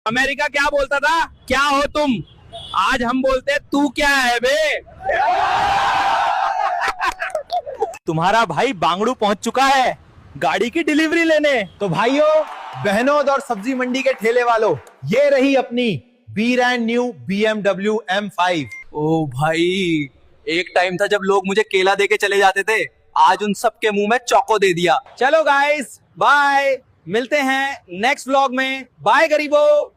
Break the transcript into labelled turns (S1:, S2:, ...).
S1: America क्या बोलता था, क्या हो तुम? आज हम बोलते तू क्या है बे।
S2: तुम्हारा भाई बांगड़ू पहुंच चुका है गाड़ी की डिलीवरी लेने।
S3: तो भाइयों, बहनों और सब्जी मंडी के ठेले वालों, ये रही अपनी ब्रांड न्यू BMW M5।
S1: ओ भाई, एक टाइम था जब लोग मुझे केला दे के चले जाते थे, आज उन सबके मुंह में चौको दे दिया।
S2: चलो गाइस, बाय, मिलते हैं नेक्स्ट व्लॉग में। बाय गरीबों।